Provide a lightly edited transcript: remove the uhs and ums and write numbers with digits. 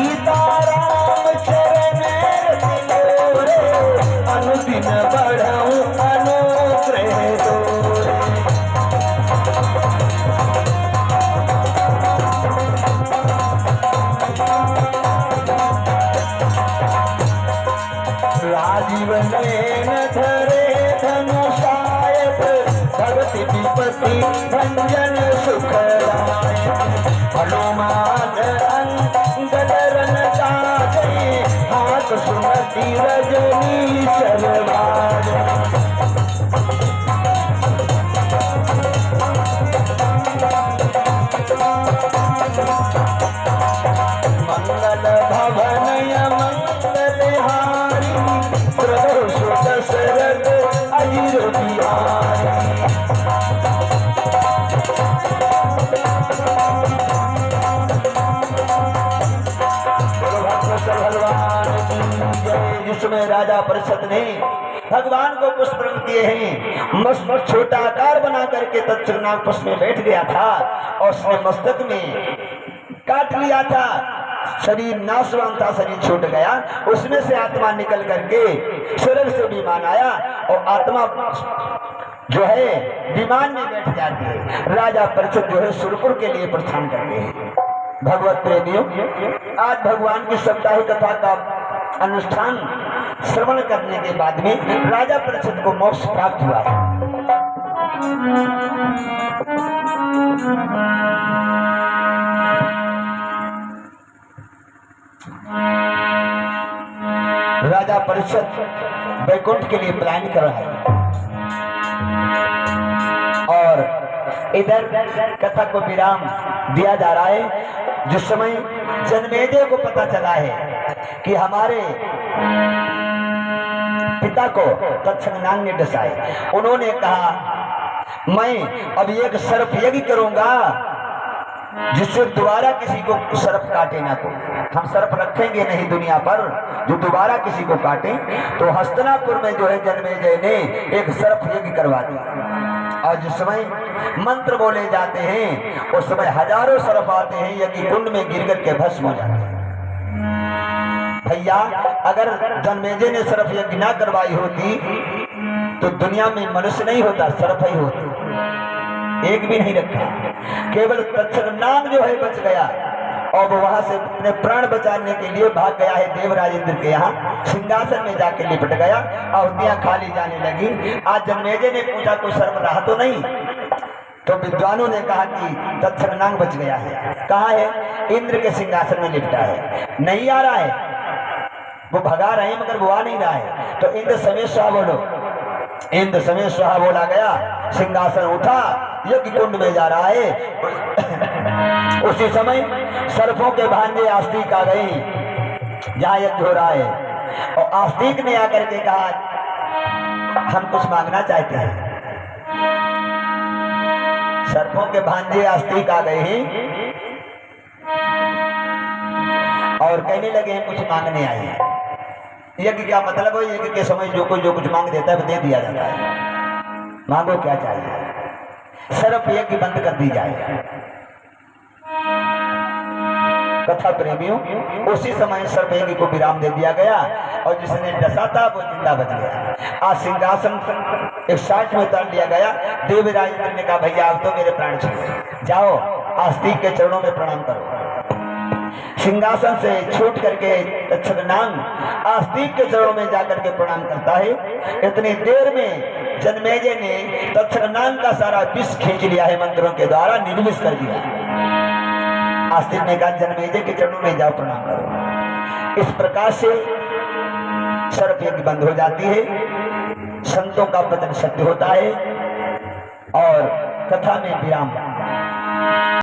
सीताराम चरण तिलोरे, अनुदिन बढ़ऊं अनुग्रह तोरे। राजीव नयन धरे धनुषायत, भगति विपत्ति भंजन सुखदायक। हनुमान अंगदरन ताजे, हाथ सुमति रजनी शरवाजे। मंगल भवन मंगल हारी, प्रभु दशरथ अजिर बिहारी। जिसमें राजा परिषद ने भगवान को पुष्प दिए हैं, मस्त छोटा आकार बना करके तत्नाग पुष्प में बैठ गया था और उसने मस्तक में काट लिया था। शरीर नाशवान था, शरीर छूट गया, उसमें से आत्मा निकल करके स्वर्ग से विमान आया और आत्मा जो है विमान में बैठ जाती है। राजा परिषद जो है सुरपुर के लिए प्रस्थान करते हैं। भगवत प्रेमियों, आज भगवान की साप्ताहिक कथा का अनुष्ठान श्रवण करने के बाद में राजा परिषद को मोक्ष प्राप्त हुआ। राजा परिषद वैकुंठ के लिए प्लान कर रहा है और इधर कथा को विराम दिया जा रहा है। जिस समय जन्मेजय को पता चला है कि हमारे पिता को तत्संगनाग ने डसाए, उन्होंने कहा मैं अब एक सर्प यज्ञ करूंगा जिससे दोबारा किसी को सर्प काटे ना को। हम सर्प रखेंगे नहीं दुनिया पर जो दोबारा किसी को काटे। तो हस्तिनापुर में जो है जन्मेजय ने एक सर्प यज्ञ करवा दिया और जिस समय मंत्र बोले जाते हैं उस समय हजारों सर्प आते हैं, यज्ञ कुंड में गिर कर के भस्म हो जाते हैं। भैया, अगर जन्मेजय ने सर्प यज्ञ ना करवाई होती तो दुनिया में मनुष्य नहीं होता, सर्प ही होता। एक भी नहीं रखा, केवल तत्संगनाग जो है बच गया और वो वहां से अपने प्राण बचाने के लिए भाग गया है देवराज इंद्र के यहाँ, सिंहासन में जाके लिपट गया, अवधियां खाली जाने लगी। आज जन्मेजय ने पूछा कोई सर्प रहा तो नहीं, तो विद्वानों ने कहा कि तत्संगनाग बच गया है। कहाँ है? इंद्र के सिंहासन में लिपटा है, नहीं आ रहा है। वो भगा रहे हैं मगर वो आ नहीं रहा है। तो इंद्र समेत स्वाहा बोलो, इंद्र समेत स्वाहा बोला गया, सिंहासन उठा, यज्ञ कुंड में जा रहा है। उसी समय सर्पों के भांजे आस्तिक आ गए जहाँ यज्ञ हो रहा है और आस्तिक ने आकर के कहा हम कुछ मांगना चाहते हैं। सर्पों के भांजे आस्तिक आ गए हैं और कहने लगे हैं कुछ मांगने आए हैं। यज्ञ क्या मतलब है? यज्ञ के समय जो कोई जो कुछ मांग देता है वो दे दिया जाता है। मांगो क्या चाहिए? सर्प यज्ञ बंद कर दी जाए। कथा प्रेमियों, उसी समय सर्प यज्ञ को विराम दे दिया गया और जिसने डसा था वो जिंदा बच गया। आज सिंहासन 160 में उतार दिया गया। देवराज इंद्र ने कहा भैया अब तो मेरे प्राण छूट जाओ, आस्तिक के चरणों में प्रणाम करो। सिंहासन से छूट करके तत्संगनाग आस्तिक के चरणों में जाकर के प्रणाम करता है। इतनी देर में जन्मेजय ने तत्संगनाग का सारा विष खींच लिया है, मंत्रों के द्वारा निर्विष कर दिया। आस्तिक ने कहा जन्मेजय के चरणों में जाओ प्रणाम करो। इस प्रकार से सर्प यज्ञ बंद हो जाती है, संतों का वचन सत्य होता है और कथा में विराम।